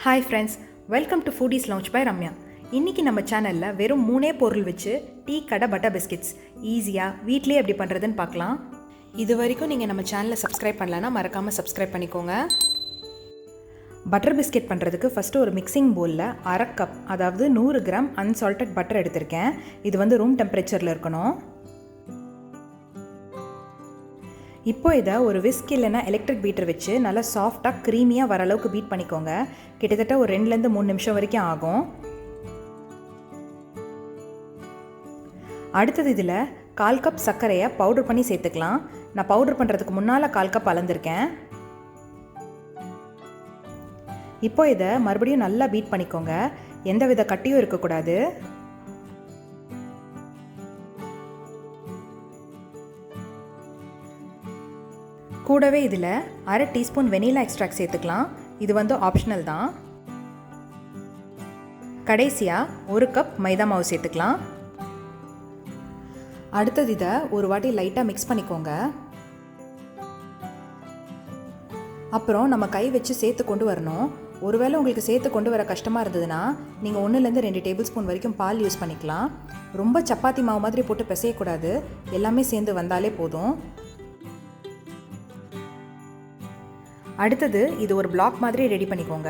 Hi friends, welcome to Foodies Lounge by Ramya. இன்னைக்கு நம்ம சேனல்ல வெறும் 3 பொருள் வச்சு டீ கடை பட்டர் பிஸ்கட்ஸ் ஈஸியா வீட்லயே எப்படி பண்றதுன்னு பார்க்கலாம். இதுவரைக்கும் நீங்க நம்ம சேனலை சப்ஸ்கிரைப் பண்ணலனா மறக்காம சப்ஸ்கிரைப் பண்ணிக்கோங்க. பட்டர் பிஸ்கட் பண்ணுறதுக்கு ஃபஸ்ட்டு ஒரு மிக்சிங் பவுலில் அரை கப் அதாவது 100 கிராம் அன்சால்டட் பட்டர் எடுத்திருக்கேன். இது வந்து ரூம் டெம்பரேச்சரில் இருக்கணும். இப்போ இதை ஒரு விஸ்க் இல்லைன்னா எலக்ட்ரிக் பீட்டர் வச்சு நல்லா சாஃப்டாக க்ரீமியாக வர அளவுக்கு பீட் பண்ணிக்கோங்க. கிட்டத்தட்ட ஒரு 2-3 நிமிஷம் வரைக்கும் ஆகும். அடுத்தது இதில் 1/4 கப் சர்க்கரையை பவுடர் பண்ணி சேர்த்துக்கலாம். நான் பவுடர் பண்ணுறதுக்கு முன்னால் 1/4 கப் அளந்திருக்கேன். இப்போ இதை மறுபடியும் நல்லா பீட் பண்ணிக்கோங்க. எந்த வித கட்டியும் இருக்கக்கூடாது. கூடவே இதில் அரை டீஸ்பூன் வெனிலா எக்ஸ்ட்ராக்ட் சேர்த்துக்கலாம். இது வந்து ஆப்ஷனல் தான். கடைசியாக 1 கப் மைதா மாவு சேர்த்துக்கலாம். அடுத்தது இதை ஒரு வாட்டி லைட்டாக மிக்ஸ் பண்ணிக்கோங்க. அப்புறம் நம்ம கை வச்சு சேர்த்து கொண்டு வரணும். ஒருவேளை உங்களுக்கு சேர்த்து கொண்டு வர கஷ்டமாக இருந்ததுன்னா நீங்கள் 1-2 டேபிள் ஸ்பூன் வரைக்கும் பால் யூஸ் பண்ணிக்கலாம். ரொம்ப சப்பாத்தி மாவு மாதிரி போட்டு பிசையக்கூடாது. எல்லாமே சேர்ந்து வந்தாலே போதும். அடுத்தது இது ஒரு பிளாக் மாதிரி ரெடி பண்ணிக்கோங்க.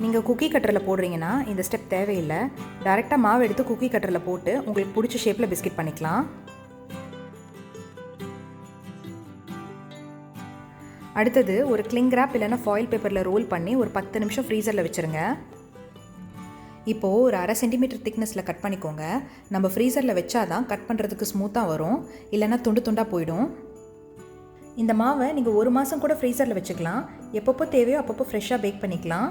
நீங்கள் குக்கி கட்டரில் போடுறீங்கன்னா இந்த ஸ்டெப் தேவையில்லை. டைரெக்டாக மாவு எடுத்து குக்கி கட்டரில் போட்டு உங்களுக்கு பிடிச்ச ஷேப்பில் பிஸ்கட் பண்ணிக்கலாம். அடுத்தது ஒரு கிளிங் ராப் இல்லைன்னா ஃபாயில் பேப்பரில் ரோல் பண்ணி ஒரு 10 நிமிஷம் ஃப்ரீசரில் வச்சுருங்க. இப்போது ஒரு 1/2 சென்டிமீட்டர் திக்னஸில் கட் பண்ணிக்கோங்க. நம்ம ஃப்ரீசரில் வச்சாதான் கட் பண்ணுறதுக்கு ஸ்மூத்தாக வரும், இல்லைன்னா துண்டு துண்டாக போயிடும். இந்த மாவை நீங்கள் 1 மாதம் கூட ஃப்ரீசரில் வச்சுக்கலாம். எப்பப்போ தேவையோ அப்பப்போ ஃப்ரெஷ்ஷாக பேக் பண்ணிக்கலாம்.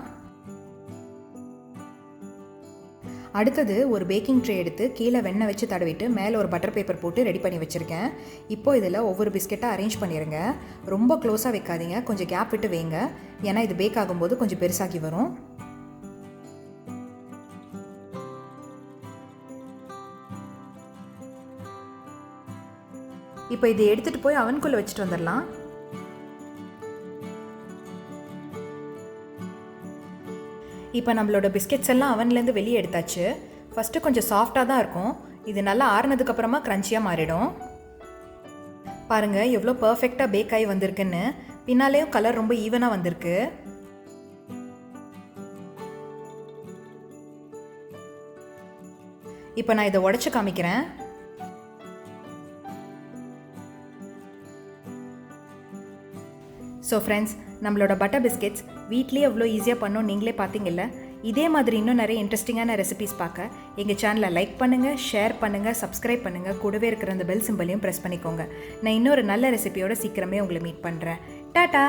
அடுத்தது ஒரு பேக்கிங் ட்ரே எடுத்து கீழே வெண்ணெய் வச்சு தடவிட்டு மேலே ஒரு பட்டர் பேப்பர் போட்டு ரெடி பண்ணி வச்சுருக்கேன். இப்போ இதில் ஒவ்வொரு பிஸ்கெட்டாக அரேஞ்ச் பண்ணிடுங்க. ரொம்ப க்ளோஸாக வைக்காதீங்க, கொஞ்சம் கேப் விட்டு வைங்க. ஏன்னா இது பேக் ஆகும்போது கொஞ்சம் பெருசாகி வரும். இப்போ இதை எடுத்துகிட்டு போய் அவனுக்குள்ளே வச்சுட்டு வந்துடலாம். இப்போ நம்மளோட பிஸ்கெட்ஸ் எல்லாம் அவன்லேருந்து வெளியே எடுத்தாச்சு. ஃபஸ்ட்டு கொஞ்சம் சாஃப்டாக தான் இருக்கும். இது நல்லா ஆறுனதுக்கப்புறமா க்ரன்ச்சியாக மாறிடும். பாருங்கள் எவ்வளோ பர்ஃபெக்டாக பேக் ஆகி வந்திருக்குன்னு. பின்னாலேயும் கலர் ரொம்ப ஈவனாக வந்திருக்கு. இப்போ நான் இதை உடைச்சு காமிக்கிறேன். ஸோ ஃப்ரெண்ட்ஸ், நம்மளோட பட்டர் பிஸ்கெட்ஸ் வீட்லேயே எவ்வளோ ஈஸியாக பண்ணோம் நீங்களே பார்த்தீங்கல்ல. இதே மாதிரி இன்னும் நிறைய இன்ட்ரெஸ்டிங்கான ரெசிபீஸ் பார்க்க எங்கள் சேனலை லைக் பண்ணுங்கள், ஷேர் பண்ணுங்கள், சப்ஸ்கிரைப் பண்ணுங்கள். கூடவே இருக்கிற அந்த பெல் சிம்பலையும் ப்ரெஸ் பண்ணிக்கோங்க. நான் இன்னொரு நல்ல ரெசிபியோட சீக்கிரமே உங்களை மீட் பண்ணுறேன். டாடா.